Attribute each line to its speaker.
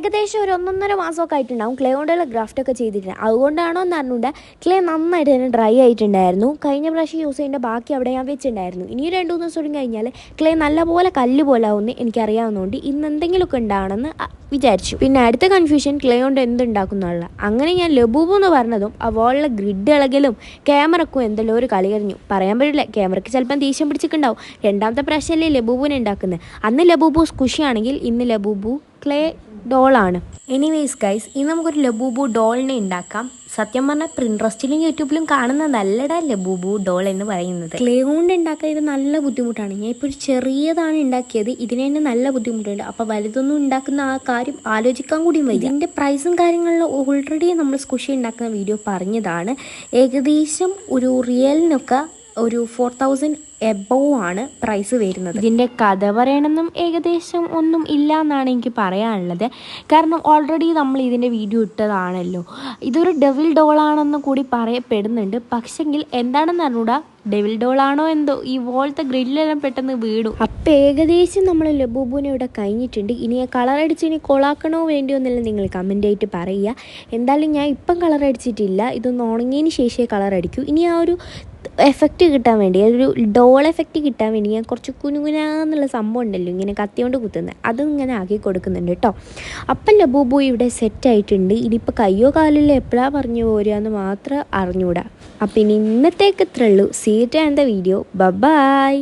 Speaker 1: ഏകദേശം ഒരു 1.5 മാസമൊക്കെ ആയിട്ടുണ്ടാവും ക്ലേ കൊണ്ടുള്ള ഗ്രാഫ്റ്റൊക്കെ ചെയ്തിട്ടുണ്ട്. അതുകൊണ്ടാണോ എന്ന് അറിഞ്ഞൂടെ ക്ലേ നന്നായിട്ട് തന്നെ ഡ്രൈ ആയിട്ടുണ്ടായിരുന്നു. കഴിഞ്ഞ പ്രാവശ്യം യൂസ് ചെയ്യേണ്ട ബാക്കി അവിടെ ഞാൻ വെച്ചിട്ടുണ്ടായിരുന്നു. ഇനി 2-3 ദിവസം കഴിഞ്ഞാൽ ക്ലേ നല്ലപോലെ കല്ല് പോലെ ആവുമെന്ന് എനിക്കറിയാവുന്നതുകൊണ്ട് ഇന്ന് എന്തെങ്കിലുമൊക്കെ ഉണ്ടാവണമെന്ന് വിചാരിച്ചു. പിന്നെ അടുത്ത കൺഫ്യൂഷൻ ക്ലേ കൊണ്ട് എന്തുണ്ടാക്കുന്നുള്ള. അങ്ങനെ ഞാൻ ലബൂബു എന്ന് പറഞ്ഞതും ആ വോളിലെ ഗ്രിഡ് ഇളകലും ക്യാമറക്കും എന്തെല്ലോ ഒരു കളി കഴിഞ്ഞു. പറയാൻ പറ്റില്ല, ക്യാമറയ്ക്ക് ചിലപ്പം ദേഷ്യം പിടിച്ചിട്ടുണ്ടാവും. രണ്ടാമത്തെ പ്രാവശ്യമല്ലേ ലബൂബുവിനെ ഉണ്ടാക്കുന്നത്. അന്ന് ലബൂബു സ്കുഷിയാണെങ്കിൽ ഇന്ന് ലബൂബു ക്ലേ ഡോളാണ്. എനിവേസ് ഗൈസ്, ഇന്ന് നമുക്കൊരു ലബൂബു ഡോളിനെ ഉണ്ടാക്കാം. സത്യം പറഞ്ഞാൽ പ്രിൻട്രസ്റ്റിലും യൂട്യൂബിലും കാണുന്നതല്ലടാ ലബൂബു ഡോൾ എന്ന് പറയുന്നത്. ക്ലേ കൊണ്ട് ഉണ്ടാക്കാൻ ഇത് നല്ല ബുദ്ധിമുട്ടാണ്. ഞാൻ ഇപ്പോൾ ഒരു ചെറിയതാണ് ഉണ്ടാക്കിയത്, ഇതിന് തന്നെ നല്ല ബുദ്ധിമുട്ടുണ്ട്. അപ്പോൾ വലുതൊന്നും ഉണ്ടാക്കുന്ന ആ കാര്യം ആലോചിക്കാൻ കൂടി വയ്യ. ഇതിൻ്റെ പ്രൈസും കാര്യങ്ങളിലും ഓൾറെഡി നമ്മൾ സ്കുഷി ഉണ്ടാക്കുന്ന വീഡിയോ പറഞ്ഞതാണ്. ഏകദേശം ഒരു റിയലിനൊക്കെ ഒരു 4000 എബോവ് ആണ് പ്രൈസ് വരുന്നത്. ഇതിൻ്റെ കഥ പറയണമെന്നും ഏകദേശം ഒന്നും ഇല്ല എന്നാണ് എനിക്ക് പറയാനുള്ളത്. കാരണം ഓൾറെഡി നമ്മൾ ഇതിൻ്റെ വീഡിയോ ഇട്ടതാണല്ലോ. ഇതൊരു ഡെവിൽ ഡോളാണെന്ന് കൂടി പറയപ്പെടുന്നുണ്ട്. പക്ഷെങ്കിൽ എന്താണെന്ന് അറിഞ്ഞൂടാ, ഡെവിൽ ഡോളാണോ എന്തോ ഈ വോളത്തെ ഗ്രില്ലെല്ലാം പെട്ടെന്ന് വീണു. അപ്പം ഏകദേശം നമ്മൾ ലബൂബുവിനെ ഇവിടെ കഴിഞ്ഞിട്ടുണ്ട്. ഇനി ആ കളർ അടിച്ച് ഇനി കൊളാക്കണോ വേണ്ടിയോ എന്നെല്ലാം നിങ്ങൾ കമൻ്റ് ആയിട്ട് പറയുക. എന്തായാലും ഞാൻ ഇപ്പം കളർ അടിച്ചിട്ടില്ല, ഇതൊന്ന് ഉണങ്ങിയതിന് ശേഷമേ കളർ അടിക്കൂ. ഇനി ആ ഒരു എഫക്റ്റ് കിട്ടാൻ വേണ്ടി, ഒരു ഡോൾ എഫക്റ്റ് കിട്ടാൻ വേണ്ടി ഞാൻ കുറച്ച് കുനുകുനാന്നുള്ള സംഭവം ഉണ്ടല്ലോ ഇങ്ങനെ കത്തി കൊണ്ട് കുത്തുന്നത്, അതും ഇങ്ങനെ ആക്കി കൊടുക്കുന്നുണ്ട് കേട്ടോ. അപ്പം ലബൂബു ഇവിടെ സെറ്റായിട്ടുണ്ട്. ഇനിയിപ്പോൾ കയ്യോ കാലിലോ എപ്പോഴാണ് പറഞ്ഞു പോരുക എന്ന് മാത്രം അറിഞ്ഞൂടാ. അപ്പം ഇനി ഇന്നത്തേക്ക് ഇത്രേ ഉള്ളൂ. See you and the video. By.